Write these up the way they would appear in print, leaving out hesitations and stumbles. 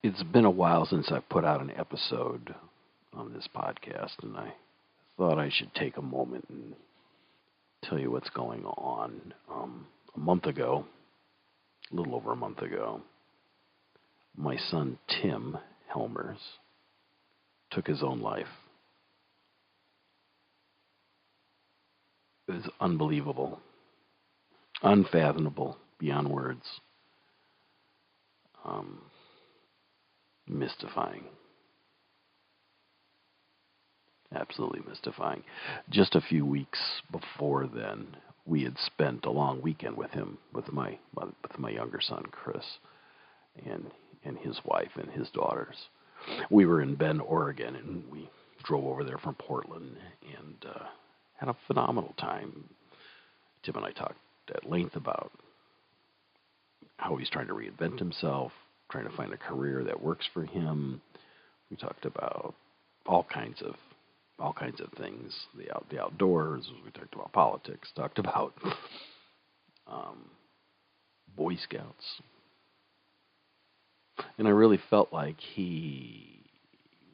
It's been a while since I put out an episode on this podcast, and I thought I should take a moment and tell you what's going on. A month ago, a little over a month ago, my son Tim Helmers took his own life. It was unbelievable, unfathomable, beyond words, um, mystifying, absolutely mystifying. Just a few weeks before then, we had spent a long weekend with him, with my younger son Chris, and his wife and his daughters. We were in Bend, Oregon, and we drove over there from Portland and had a phenomenal time. Tim and I talked at length about how he's trying to reinvent himself, trying to find a career that works for him. We talked about all kinds of things, the outdoors. We talked about politics. Talked about um, Boy Scouts, and I really felt like he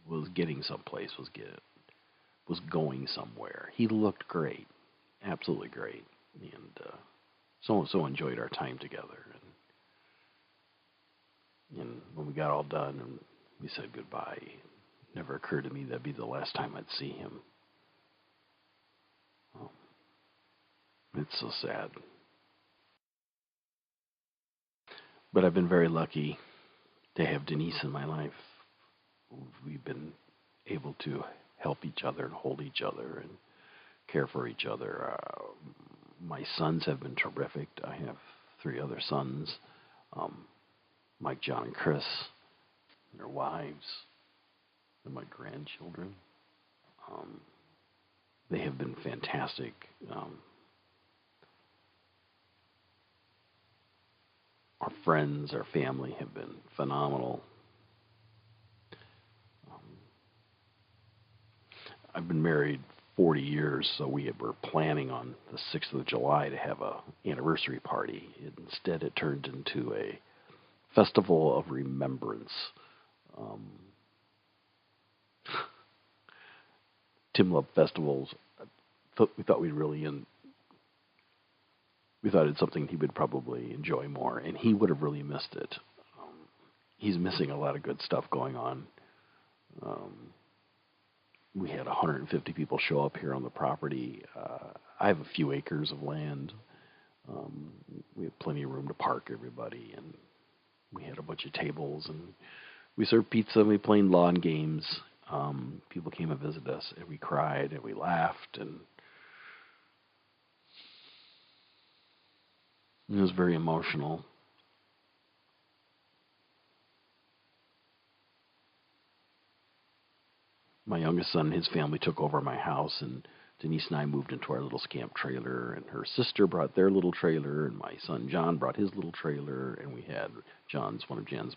was getting someplace, was going somewhere. He looked great, absolutely great, and so enjoyed our time together. And when we got all done and we said goodbye, it never occurred to me that'd be the last time I'd see him. Oh, it's so sad. But I've been very lucky to have Denise in my life. We've been able to help each other and hold each other and care for each other. My sons have been terrific. I have three other sons, um, Mike, John, and Chris, their wives, and my grandchildren. Um, they have been fantastic. Our friends, our family have been phenomenal. Um, I've been married 40 years, so we were planning on the 6th of July to have a anniversary party. Instead, it turned into a festival of remembrance. Um, Tim loved festivals. We thought we thought it's something he would probably enjoy more, and he would have really missed it. Um, he's missing a lot of good stuff going on. Um, we had 150 people show up here on the property. I have a few acres of land. Um, we have plenty of room to park everybody, and we had a bunch of tables, and we served pizza, and we played lawn games. People came and visited us, and we cried, and we laughed, and it was very emotional. My youngest son and his family took over my house, and Denise and I moved into our little scamp trailer, and her sister brought their little trailer, and my son John brought his little trailer, and we had one of Jan's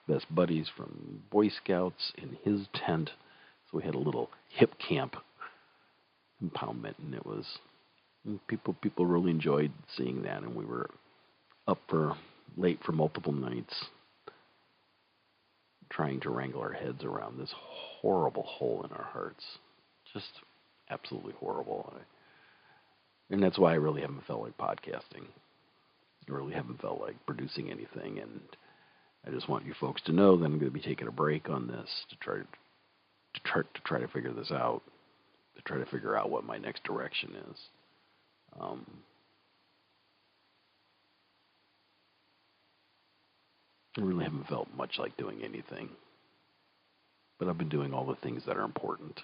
best buddies from Boy Scouts in his tent. So we had a little hip camp impoundment, and it was people really enjoyed seeing that, and we were up for late for multiple nights trying to wrangle our heads around this horrible hole in our hearts. Just absolutely horrible. And that's why I really haven't felt like podcasting. I really haven't felt like producing anything. And I just want you folks to know that I'm going to be taking a break on this to try to figure this out, to try to figure out what my next direction is. I really haven't felt much like doing anything, but I've been doing all the things that are important.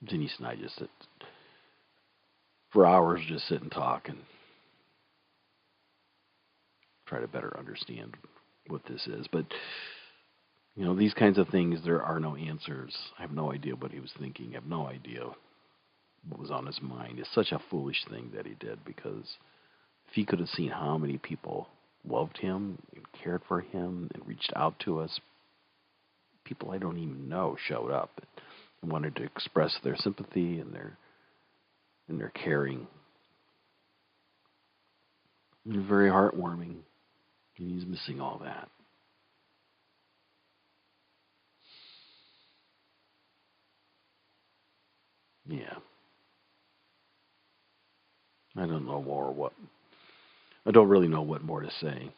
Denise and I just sit for hours, just sit and talk and try to better understand what this is. But these kinds of things, there are no answers. I have no idea what he was thinking. I have no idea what was on his mind. It's such a foolish thing that he did, because if he could have seen how many people loved him and cared for him and reached out to us, people I don't even know showed up and wanted to express their sympathy and their caring. and very heartwarming. And he's missing all that. Yeah. I don't know more what. I don't really know what more to say.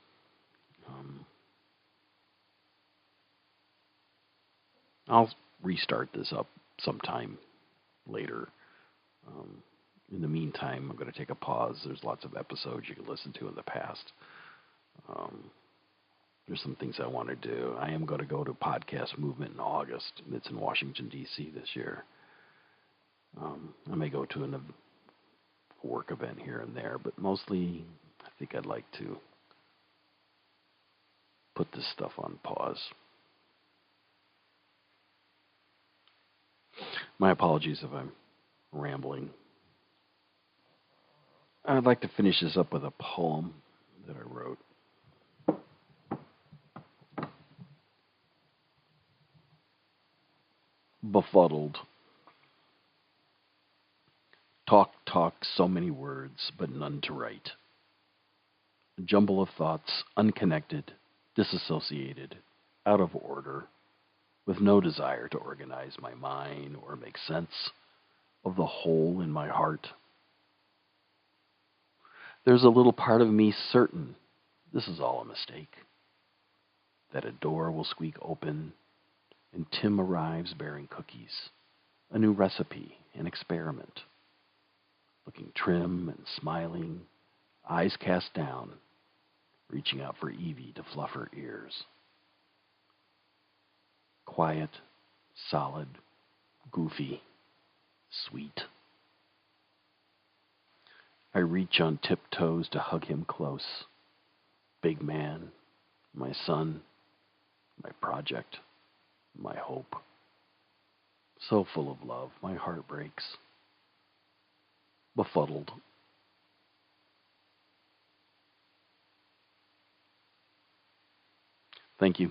Um, I'll restart this up sometime later. Um, in the meantime, I'm going to take a pause. There's lots of episodes you can listen to in the past. Um, there's some things I want to do. I am going to go to Podcast Movement in August. It's in Washington, D.C. this year. I may go to a work event here and there, but mostly I think I'd like to put this stuff on pause. My apologies if I'm rambling. I'd like to finish this up with a poem that I wrote. Befuddled. Talk, so many words, but none to write. A jumble of thoughts, unconnected, disassociated, out of order, with no desire to organize my mind or make sense of the hole in my heart. There's a little part of me certain this is all a mistake, that a door will squeak open and Tim arrives bearing cookies, a new recipe, an experiment, looking trim and smiling, eyes cast down, reaching out for Evie to fluff her ears. Quiet, solid, goofy, sweet. I reach on tiptoes to hug him close. Big man, my son, my project, my hope. So full of love, my heart breaks. Befuddled. Thank you.